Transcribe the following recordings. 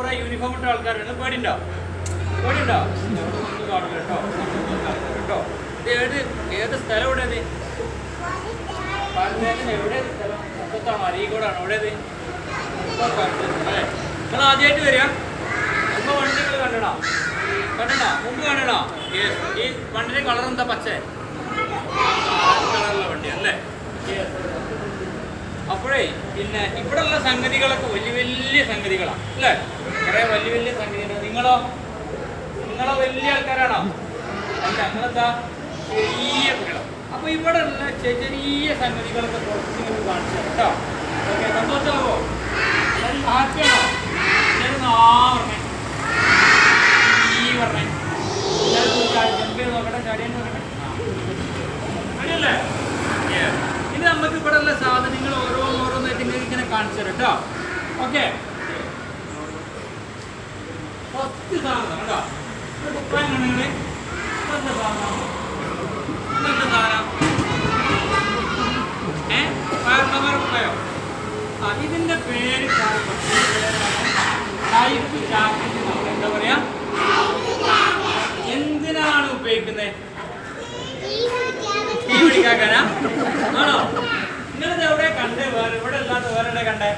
ഇവിടെ യൂണിഫോം ഇട്ട ആൾക്കാരുണ്ട്. പേടിയുണ്ടോ? പേടിയുണ്ടോ? ഒന്നും കാണില്ല കേട്ടോ. കേട്ടോ. ഇത് ഏത് സ്ഥലം എവിടെയത്? എവിടെയത് സ്ഥലം? മുക്കത്താണോ അരീക്കോടാണോ? എവിടെയത്? അല്ലേ? നിങ്ങൾ ആദ്യമായിട്ട് വരിക? മുമ്പ് വണ്ടികൾ കണ്ടണോ? മുമ്പ് കണ്ടണോ? ഈ വണ്ടിയുടെ കളർ എന്താ? പച്ച കളറുള്ള വണ്ടിയല്ലേ? അപ്പോഴേ പിന്നെ ഇവിടെ ഉള്ള സംഗതികളൊക്കെ വലിയ വലിയ സംഗതികളാണ് അല്ലേ? കുറെ വലിയ വലിയ സംഗതികൾ. നിങ്ങളോ വലിയ ആൾക്കാരാണോ? അല്ല, നിങ്ങളെന്താ ചെറിയ കുട്ടികളാണ്. അപ്പൊ ഇവിടെ ഉള്ള ചെറിയ സംഗതികളൊക്കെ കുറച്ച് കാണിച്ചു കേട്ടോ. ഓക്കെ, സന്തോഷമാവോ? ഹാപ്പിയാണോ? പറഞ്ഞേ ഈ പറഞ്ഞേ ജമ്പ് ചെയ്ത് നോക്കട്ടെ, ചാടിയെന്ന് നോക്കട്ടെ. ശരിയല്ലേ? ഇനി നമുക്ക് ഇവിടെ ഉള്ള സാധനങ്ങൾ ഓരോന്നായിട്ട് ഇങ്ങനെ കാണിച്ചു തരാം കേട്ടോ. ഓക്കെ, ഫസ്റ്റ് സാധനം കേട്ടോ. കുപ്പായം കണ്ണുകള് എന്താ സാധനം? കുപ്പായോ? ഇതിന്റെ പേര് ലൈഫ് ജാക്കറ്റ്. എന്താ പറയാ? എന്തിനാണ് ഉപയോഗിക്കുന്നത്? തീ പിടിക്കാനാ? ആണോ? നിങ്ങളിത് എവിടെ കണ്ടേ? വേറെ ഇവിടെ അല്ലാത്ത വേറെ എവിടെ കണ്ടേ?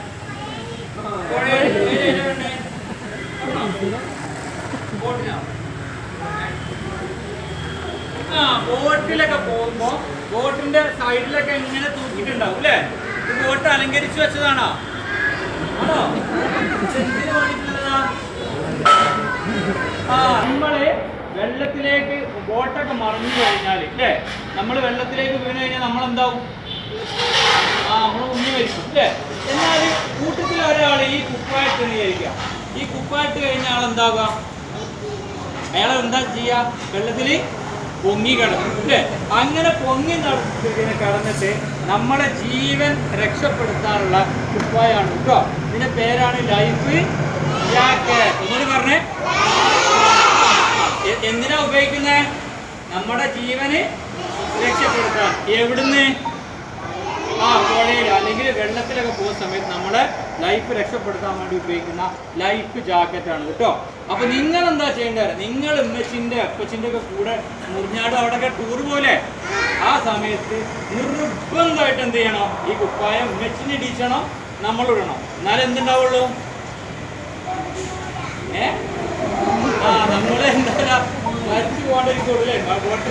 ബോട്ടിലൊക്കെ പോകുമ്പോ ബോട്ടിന്റെ സൈഡിലൊക്കെ ഇങ്ങനെ തൂക്കിയിട്ടുണ്ടാവും അല്ലേ? ബോട്ട് അലങ്കരിച്ചു വെച്ചതാണോ? ആണോ? എന്തിനു വേണ്ടിയിട്ടുള്ളതാ? നമ്മള് വെള്ളത്തിലേക്ക് ബോട്ടൊക്കെ മറിഞ്ഞു കഴിഞ്ഞാൽ അല്ലേ, നമ്മൾ വെള്ളത്തിലേക്ക് വീണ് കഴിഞ്ഞാൽ നമ്മളെന്താവും? നമ്മൾ മുങ്ങി മരിക്കും അല്ലേ? എന്നാൽ കൂട്ടത്തിൽ ഒരാൾ ഈ കുപ്പായിട്ട് വിചാരിക്കുക. ഈ കുപ്പായിട്ട് കഴിഞ്ഞ ആളെന്താവുക? അയാളെ എന്താ ചെയ്യുക? വെള്ളത്തിൽ പൊങ്ങി കിടക്കും അല്ലേ? അങ്ങനെ പൊങ്ങി കിടന്നിട്ട് നമ്മുടെ ജീവൻ രക്ഷപ്പെടുത്താനുള്ള കുപ്പായാണ് കേട്ടോ. ഇതിന്റെ പേരാണ് ലൈഫ് ജാക്കറ്റ്. ഒന്നുകൂടി പറഞ്ഞേ, എന്തിനാ ഉപയോഗിക്കുന്നത്? നമ്മുടെ ജീവന് രക്ഷപ്പെടുത്താൻ. എവിടുന്ന്? പുഴയിൽ അല്ലെങ്കിൽ വെള്ളത്തിലൊക്കെ പോകുന്ന സമയത്ത് നമ്മുടെ ലൈഫ് രക്ഷപ്പെടുത്താൻ വേണ്ടി ഉപയോഗിക്കുന്ന ലൈഫ് ജാക്കറ്റാണ് കേട്ടോ. അപ്പൊ നിങ്ങൾ എന്താ ചെയ്യേണ്ടത്? നിങ്ങൾ ഉമ്മച്ചിന്റെ അപ്പച്ചിന്റെ ഒക്കെ കൂടെ മുറിഞ്ഞാട് അവിടെയൊക്കെ ടൂർ പോലെ ആ സമയത്ത് നിർബന്ധമായിട്ട് എന്ത് ചെയ്യണം? ഈ കുപ്പായം ഉമ്മച്ചിനെ ഇടിച്ചണം, നമ്മൾ ഇടണം. എന്നാലും എന്തുണ്ടാവുള്ളൂ? നമ്മള് എന്താ മരിച്ചു പോകേണ്ടിരിക്കുള്ളൂ അല്ലേ? ബോട്ട്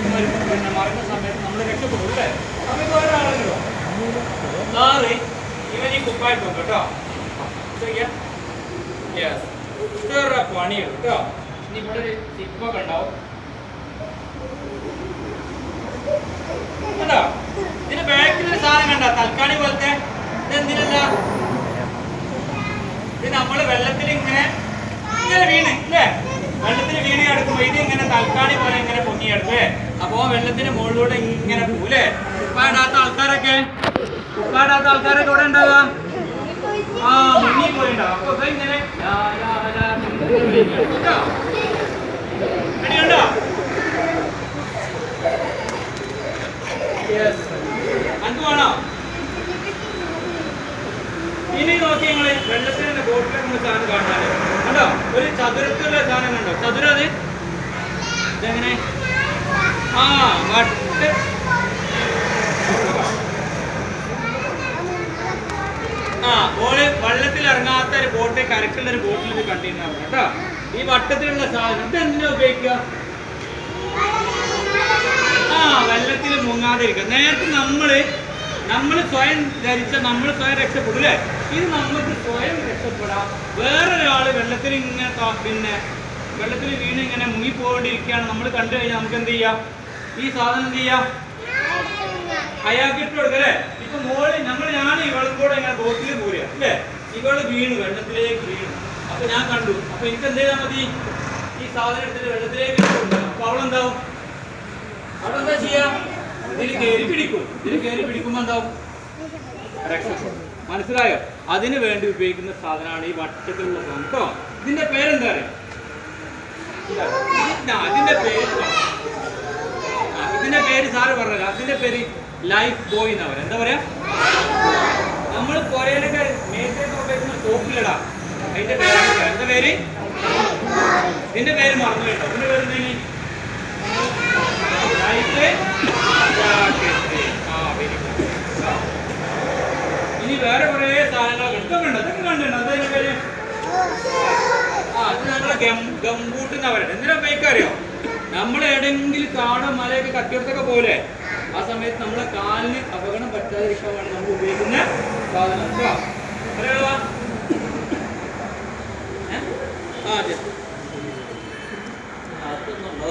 പിന്നെ മറിഞ്ഞ സമയത്ത് നമ്മൾ രക്ഷപ്പെടും അല്ലേ? അപ്പൊ ഇത് ഒരാളല്ലോ സാറ് ഇവൻ ഈ കുപ്പായിട്ട് നോക്കും കേട്ടോ. ഇത്ര പണിയുള്ളൂ കേട്ടോ. ഇനി ഇവിടെ ഒരു സിപ്പൊക്കെ ഉണ്ടാവും കേട്ടോ. ഇതിന്റെ ബാക്കിലൊരു സാധനം കണ്ട തൽക്കാണി പോലത്തെ. ഇതെന്തിനല്ല? ഇത് നമ്മള് വെള്ളത്തിൽ ഇങ്ങനെ വീണ് അല്ലേ? വെള്ളത്തിൽ വീണ് കിടക്കുമ്പോ ഇത് ഇങ്ങനെ തൽക്കാണി പോലെ ഇങ്ങനെ പൊങ്ങിയെടുക്കേ. അപ്പൊ വെള്ളത്തിന്റെ മുകളിലൂടെ ഇങ്ങനെ പോലേ. കുപ്പായിടാത്ത ആൾക്കാരൊക്കെ ഇവിടെ ഉണ്ടാവുക മുങ്ങി പോയിണ്ടാവും. അപ്പൊ ഇങ്ങനെ റെഡിയുണ്ടോ? അനക്ക് വേണോ? ഇനി നോക്കി ഞങ്ങള് വെള്ളത്തിന്റെ ബോട്ടിലൊക്കെ നമ്മൾ സാധനം കാണാറ് കണ്ടോ? ഒരു ചതുരത്തിലുള്ള സാധനം കണ്ടോ? ചതുരം അത് ഇതെങ്ങനെ? വട്ട് വെള്ളത്തിൽ ഇറങ്ങാത്ത ഒരു ബോട്ട്, കരക്കുള്ള ഒരു ബോട്ടിൽ ഇത് കണ്ടിരുന്നു കേട്ടോ. ഈ വട്ടത്തിലുള്ള സാധനം ഇത് എന്തിനാ ഉപയോഗിക്കുക? വെള്ളത്തിൽ മുങ്ങാതിരിക്കുക. നേരത്തെ നമ്മൾ സ്വയം ധരിച്ച നമ്മൾ സ്വയം രക്ഷപ്പെടും അല്ലേ? ഇത് നമുക്ക് സ്വയം രക്ഷപ്പെടാം. വേറൊരാള് വെള്ളത്തിൽ ഇങ്ങനെ പിന്നെ വെള്ളത്തിൽ വീണ് ഇങ്ങനെ മുങ്ങിപ്പോകൊണ്ടിരിക്കുകയാണ് നമ്മൾ കണ്ടു കഴിഞ്ഞാൽ നമുക്ക് എന്ത് ചെയ്യാം? ഈ സാധനം എന്ത് ചെയ്യാം? അയാൾക്ക് ഇട്ട് കൊടുക്കുക അല്ലേ? ഇപ്പൊ മോളിൽ ഞാൻ ഇവളും കൂടെ ഇങ്ങനെ ബോട്ടിൽ പോരുക അല്ലേ? ഇവള് വീണു, വെള്ളത്തിലേക്ക് വീണു. അപ്പൊ ഞാൻ കണ്ടു. അപ്പൊ എനിക്ക് എന്ത് ചെയ്താൽ മതി? ഈ സാധനം എടുത്തിട്ട് വെള്ളത്തിലേക്ക് ഇട്ട് കൊടുക്കുക. അപ്പൊ അവളെന്താവും? അവളെന്താ ചെയ്യാ? ഇതിൽ കയറി പിടിക്കുമ്പോ എന്താവും? രക്ഷപ്പെടും. മനസ്സിലായോ? അതിനു വേണ്ടി ഉപയോഗിക്കുന്ന സാധനമാണ് ഈ വട്ടത്തിലുള്ള സാധനം കേട്ടോ. ഇതിന്റെ പേരെന്താ പറയാ? ഇതിന്റെ പേര് സാറ് പറഞ്ഞല്ലോ. അതിന്റെ പേര് ലൈഫ് ബോയ് എന്നാ പറയാ. എന്താ പറയാ? നമ്മൾ പുരയിലൊക്കെ മേത്തേക്ക് ഉപയോഗിക്കുന്ന സോപ്പിലിടാ. അതിന്റെ പേരാണ് എന്താ പേര്? ഇതിന്റെ പേര് മറന്നു കേട്ടോ. ഇതിന്റെ പേര് എന്തേനി? ഇനി വേറെ കുറെ സാധനങ്ങൾ ഇതൊക്കെ ഉണ്ട്. അതൊക്കെ കണ്ടിട്ടുണ്ട്. അതിന്റെ പേര് ഇത് നമ്മളെ ഗംബൂട്ട് എന്നാ പറയുന്നത്. എന്തിനാ ഉപയോഗിക്കാറിയോ? നമ്മൾ എവിടെയെങ്കിലും കാടോ മലയൊക്കെ കത്തിയെടുത്തൊക്കെ പോലെ ആ സമയത്ത് നമ്മളെ കാലിന് അപകടം പറ്റാതിരിക്കാൻ വേണ്ടി നമ്മൾ ഉപയോഗിക്കുന്ന സാധനം കേട്ടോ. അറിയാ അതൊന്നുണ്ടോ?